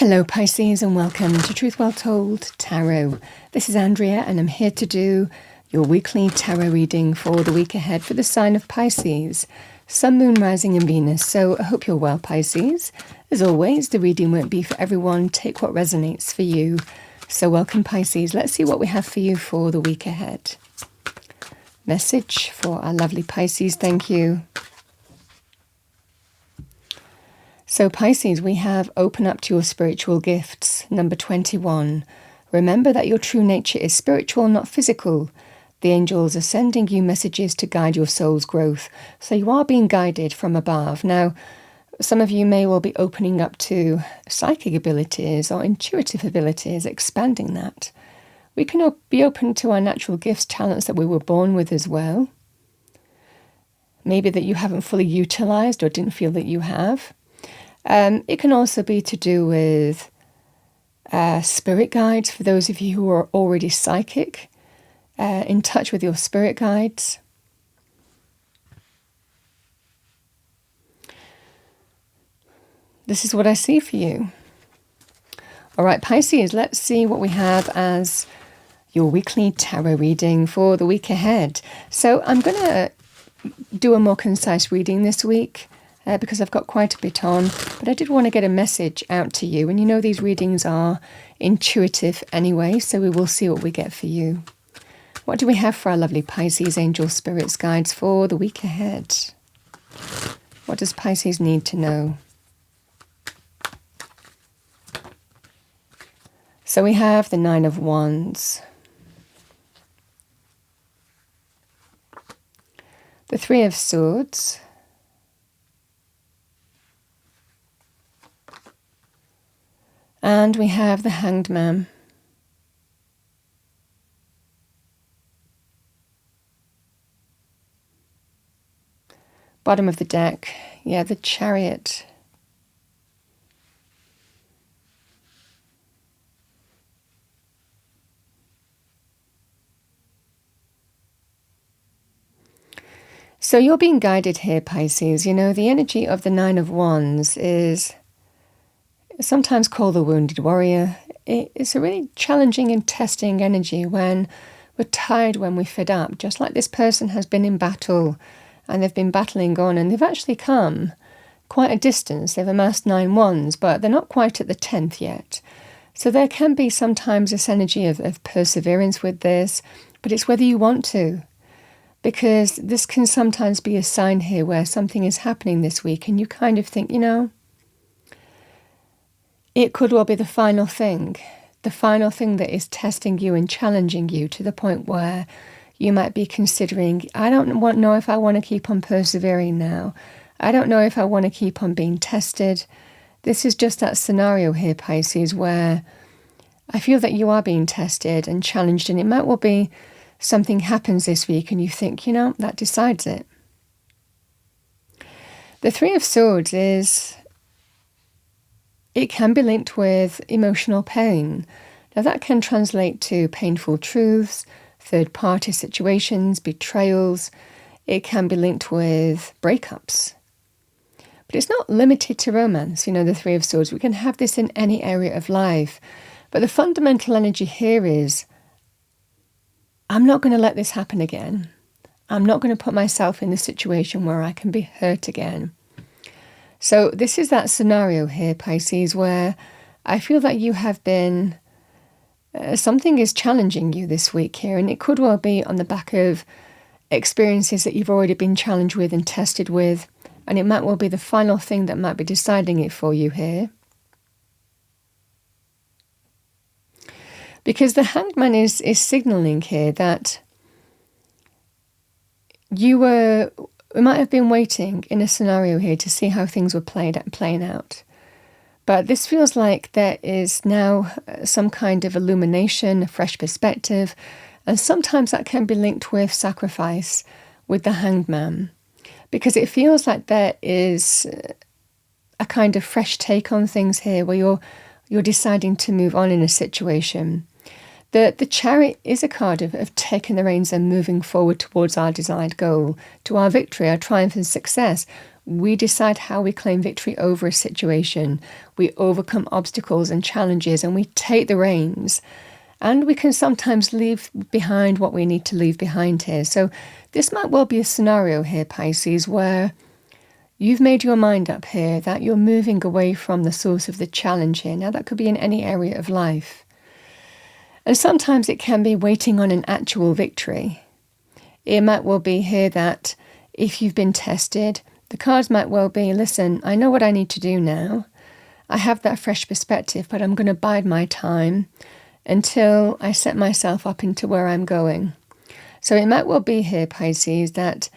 Hello Pisces and welcome to Truth Well Told Tarot. This is Andrea and I'm here to do your weekly tarot reading for the week ahead for the sign of Pisces, Sun, Moon, Rising and Venus. So I hope you're well, Pisces. As always, the reading won't be for everyone. Take what resonates for you. So welcome Pisces. Let's see what we have for you for the week ahead. Message for our lovely Pisces. Thank you. So Pisces, we have open up to your spiritual gifts, number 21. Remember that your true nature is spiritual, not physical. The angels are sending you messages to guide your soul's growth. So you are being guided from above. Now, some of you may well be opening up to psychic abilities or intuitive abilities, expanding that. We can be open to our natural gifts, talents that we were born with as well. Maybe that you haven't fully utilized or didn't feel that you have. It can also be to do with spirit guides, for those of you who are already psychic, in touch with your spirit guides. This is what I see for you. All right, Pisces, let's see what we have as your weekly tarot reading for the week ahead. So I'm going to do a more concise reading this week. Because I've got quite a bit on, but I did want to get a message out to you. And you know these readings are intuitive anyway, so we will see what we get for you. What do we have for our lovely Pisces angel spirits guides for the week ahead? What does Pisces need to know? So we have the Nine of Wands, the Three of Swords, and we have the Hanged Man. Bottom of the deck, yeah, the Chariot. So you're being guided here, Pisces. You know, the energy of the Nine of Wands is sometimes called the wounded warrior. It's a really challenging and testing energy when we're tired, when we're fed up, just like this person has been in battle and they've been battling on and they've actually come quite a distance. They've amassed 9 wands, but they're not quite at the 10th yet. So there can be sometimes this energy of perseverance with this, but it's whether you want to, because this can sometimes be a sign here where something is happening this week and you kind of think, you know, it could well be the final thing that is testing you and challenging you to the point where you might be considering, I don't know if I want to keep on persevering now. I don't know if I want to keep on being tested. This is just that scenario here, Pisces, where I feel that you are being tested and challenged, and it might well be something happens this week and you think, you know, that decides it. The Three of Swords it can be linked with emotional pain. Now that can translate to painful truths, third-party situations, betrayals. It can be linked with breakups. But it's not limited to romance, you know, the Three of Swords. We can have this in any area of life. But the fundamental energy here is, I'm not going to let this happen again. I'm not going to put myself in the situation where I can be hurt again. So this is that scenario here, Pisces, where I feel that you have been, something is challenging you this week here, and it could well be on the back of experiences that you've already been challenged with and tested with, and it might well be the final thing that might be deciding it for you here. Because the Hanged Man is signaling here that we might have been waiting in a scenario here to see how things were playing out. But this feels like there is now some kind of illumination, a fresh perspective, and sometimes that can be linked with sacrifice, with the Hanged Man, because it feels like there is a kind of fresh take on things here where you're deciding to move on in a situation. The Chariot is a card of taking the reins and moving forward towards our desired goal, to our victory, our triumph and success. we decide how we claim victory over a situation. We overcome obstacles and challenges, and we take the reins. And we can sometimes leave behind what we need to leave behind here. So this might well be a scenario here, Pisces, where you've made your mind up here that you're moving away from the source of the challenge here. Now, that could be in any area of life. And sometimes it can be waiting on an actual victory. It might well be here that if you've been tested, the cards might well be, listen, I know what I need to do now. I have that fresh perspective, but I'm going to bide my time until I set myself up into where I'm going. So it might well be here, Pisces, that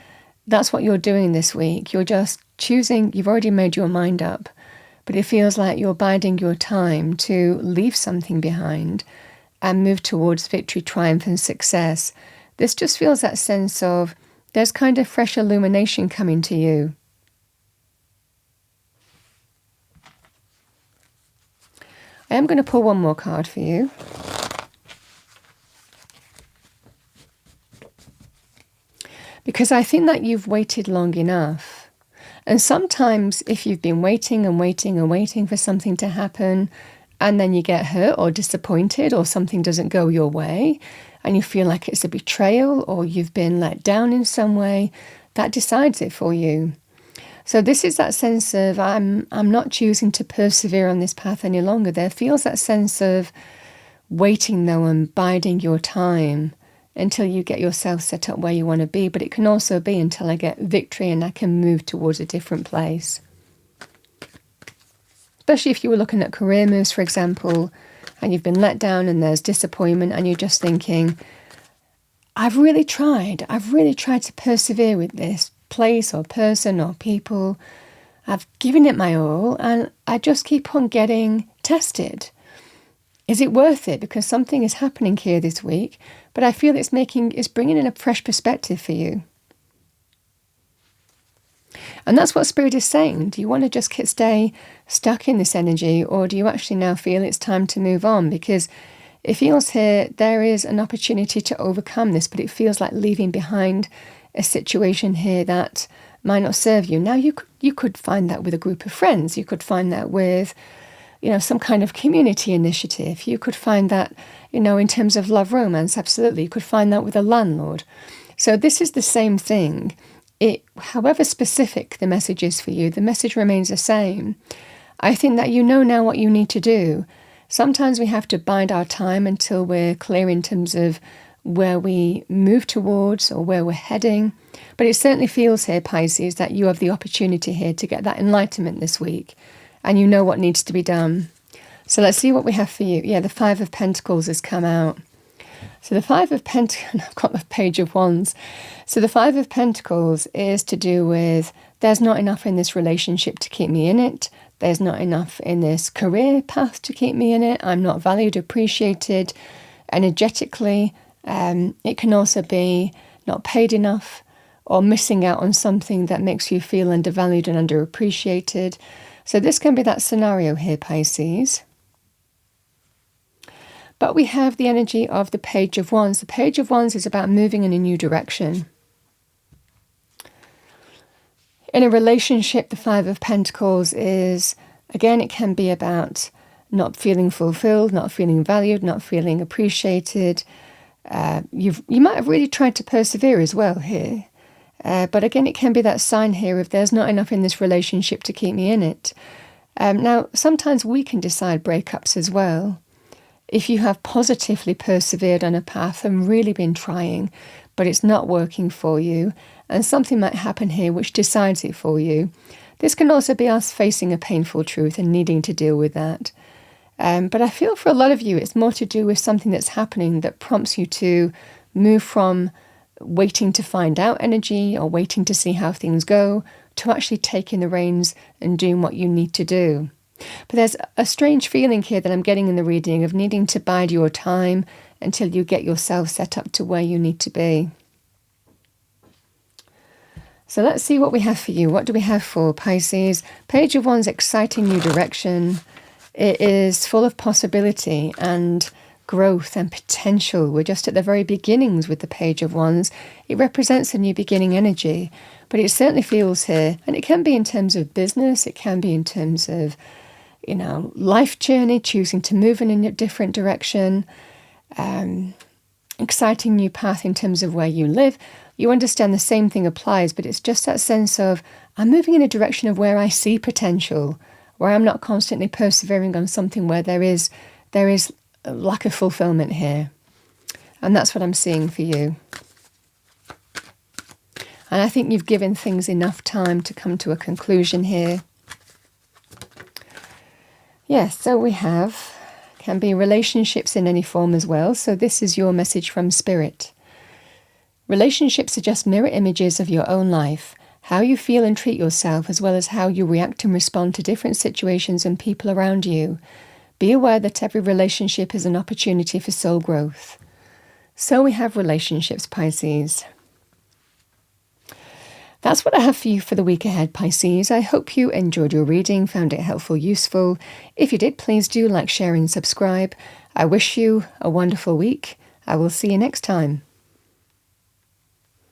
that's what you're doing this week. You're just choosing, you've already made your mind up, but it feels like you're biding your time to leave something behind and move towards victory, triumph, and success. This just feels that sense of there's kind of fresh illumination coming to you. I am going to pull one more card for you. Because I think that you've waited long enough. And sometimes if you've been waiting and waiting and waiting for something to happen, and then you get hurt or disappointed or something doesn't go your way, and you feel like it's a betrayal or you've been let down in some way, that decides it for you. So this is that sense of I'm not choosing to persevere on this path any longer. There feels that sense of waiting though and biding your time until you get yourself set up where you want to be. But it can also be until I get victory and I can move towards a different place. Especially if you were looking at career moves, for example, and you've been let down and there's disappointment and you're just thinking, I've really tried to persevere with this place or person or people. I've given it my all and I just keep on getting tested. Is it worth it? Because something is happening here this week, but I feel it's bringing in a fresh perspective for you. And that's what Spirit is saying. Do you want to just stay stuck in this energy, or do you actually now feel it's time to move on? Because it feels here there is an opportunity to overcome this, but it feels like leaving behind a situation here that might not serve you. Now, you could find that with a group of friends. You could find that with, some kind of community initiative. You could find that, in terms of love romance, absolutely. You could find that with a landlord. So this is the same thing. However specific the message is for you, the message remains the same. I think that you know now what you need to do. Sometimes we have to bide our time until we're clear in terms of where we move towards or where we're heading. But it certainly feels here, Pisces, that you have the opportunity here to get that enlightenment this week. And you know what needs to be done. So let's see what we have for you. Yeah, the Five of Pentacles has come out. So the Five of Pentacles, I've got the Page of Wands. So the Five of Pentacles is to do with there's not enough in this relationship to keep me in it. There's not enough in this career path to keep me in it. I'm not valued, appreciated energetically. It can also be not paid enough or missing out on something that makes you feel undervalued and underappreciated. So this can be that scenario here, Pisces. But we have the energy of the Page of Wands. The Page of Wands is about moving in a new direction. In a relationship, the Five of Pentacles is, again, it can be about not feeling fulfilled, not feeling valued, not feeling appreciated. You might have really tried to persevere as well here. But again, it can be that sign here of there's not enough in this relationship to keep me in it. Now, sometimes we can decide breakups as well. If you have positively persevered on a path and really been trying, but it's not working for you, and something might happen here which decides it for you, this can also be us facing a painful truth and needing to deal with that. But I feel for a lot of you, it's more to do with something that's happening that prompts you to move from waiting to find out energy or waiting to see how things go to actually taking the reins and doing what you need to do. But there's a strange feeling here that I'm getting in the reading of needing to bide your time until you get yourself set up to where you need to be. So let's see what we have for you. What do we have for Pisces? Page of Wands, exciting new direction. It is full of possibility and growth and potential. We're just at the very beginnings with the Page of Wands. It represents a new beginning energy, but it certainly feels here, and it can be in terms of business, it can be in terms of, life journey, choosing to move in a different direction, exciting new path in terms of where you live. You understand the same thing applies, but it's just that sense of, I'm moving in a direction of where I see potential, where I'm not constantly persevering on something where there is a lack of fulfillment here. And that's what I'm seeing for you. And I think you've given things enough time to come to a conclusion here. Yes, so we can be relationships in any form as well. So this is your message from Spirit. Relationships are just mirror images of your own life, how you feel and treat yourself, as well as how you react and respond to different situations and people around you. Be aware that every relationship is an opportunity for soul growth. So we have relationships, Pisces. That's what I have for you for the week ahead, Pisces. I hope you enjoyed your reading, found it helpful, useful. If you did, please do like, share and subscribe. I wish you a wonderful week. I will see you next time.